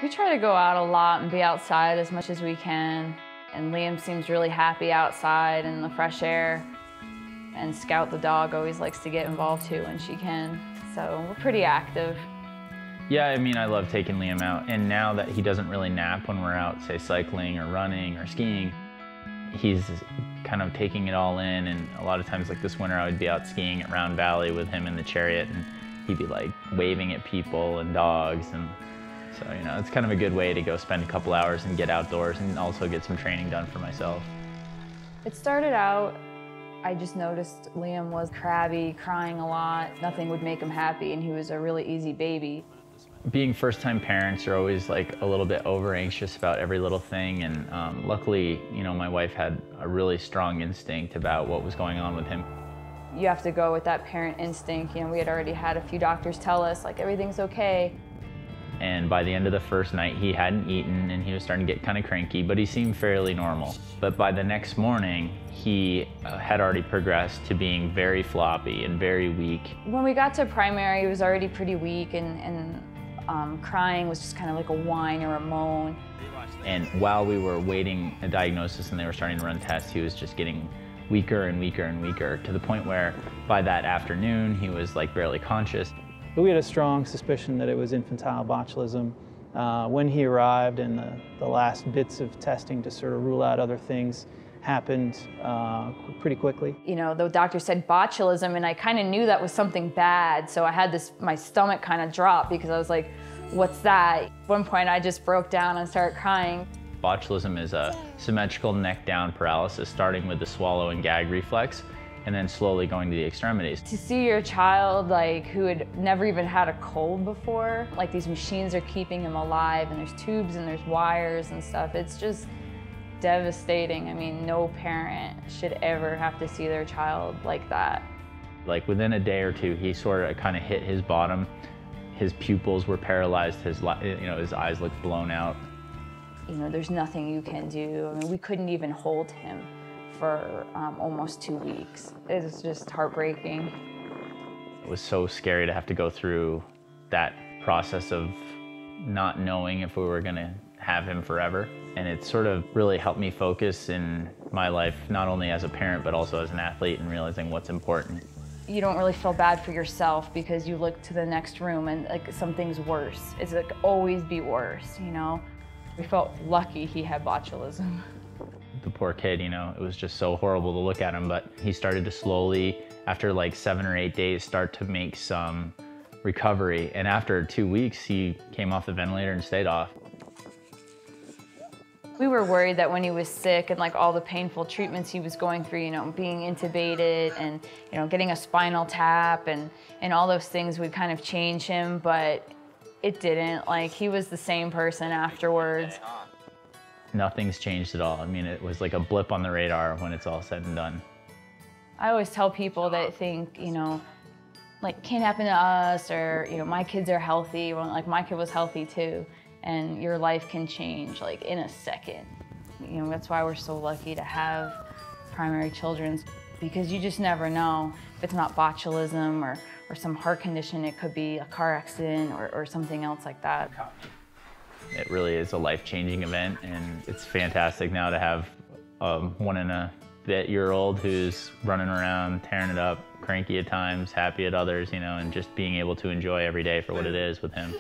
We try to go out a lot and be outside as much as we can. And Liam seems really happy outside in the fresh air. And Scout the dog always likes to get involved too when she can. So we're pretty active. Yeah, I mean, I love taking Liam out. And now that he doesn't really nap when we're out, say, cycling or running or skiing, he's kind of taking it all in. And a lot of times, like this winter, I would be out skiing at Round Valley with him in the chariot, and he'd be like waving at people and dogs. And so, you know, it's kind of a good way to go spend a couple hours and get outdoors and also get some training done for myself. It started out, I just noticed Liam was crabby, crying a lot. Nothing would make him happy, and he was a really easy baby. Being first-time parents are always like a little bit over-anxious about every little thing, and luckily, you know, my wife had a really strong instinct about what was going on with him. You have to go with that parent instinct. You know, we had already had a few doctors tell us, like, everything's okay. And by the end of the first night, he hadn't eaten and he was starting to get kind of cranky, but he seemed fairly normal. But by the next morning, he had already progressed to being very floppy and very weak. When we got to primary, he was already pretty weak, and crying was just kind of like a whine or a moan. And while we were waiting a diagnosis and they were starting to run tests, he was just getting weaker and weaker and weaker, to the point where by that afternoon, he was like barely conscious. But we had a strong suspicion that it was infantile botulism. When he arrived, and the last bits of testing to sort of rule out other things happened pretty quickly. You know, the doctor said botulism, and I kind of knew that was something bad, so I had my stomach kind of drop, because I was like, what's that? At one point I just broke down and started crying. Botulism is a symmetrical neck-down paralysis, starting with the swallow and gag reflex, and then slowly going to the extremities. To see your child, like, who had never even had a cold before, like these machines are keeping him alive, and there's tubes and there's wires and stuff, it's just devastating. I mean, no parent should ever have to see their child like that. Like within a day or two, he sort of kind of hit his bottom. His pupils were paralyzed, his eyes looked blown out. You know, there's nothing you can do. I mean, we couldn't even hold him for almost 2 weeks. It was just heartbreaking. It was so scary to have to go through that process of not knowing if we were gonna have him forever. And it sort of really helped me focus in my life, not only as a parent, but also as an athlete, and realizing what's important. You don't really feel bad for yourself, because you look to the next room and like something's worse. It's like always be worse, you know? We felt lucky he had botulism. The poor kid, you know, it was just so horrible to look at him, but he started to slowly, after like 7 or 8 days, start to make some recovery. And after 2 weeks, he came off the ventilator and stayed off. We were worried that when he was sick and like all the painful treatments he was going through, you know, being intubated and, you know, getting a spinal tap and all those things would kind of change him, but it didn't. Like, he was the same person afterwards. Nothing's changed at all. I mean, it was like a blip on the radar when it's all said and done. I always tell people that think, you know, like, can't happen to us, or, you know, my kids are healthy. Well, like, my kid was healthy too, and your life can change like in a second. You know, that's why we're so lucky to have primary children's, because you just never know. If it's not botulism or some heart condition, it could be a car accident or something else like that. It really is a life-changing event, and it's fantastic now to have a 1 and a bit year old who's running around, tearing it up, cranky at times, happy at others, you know, and just being able to enjoy every day for what it is with him.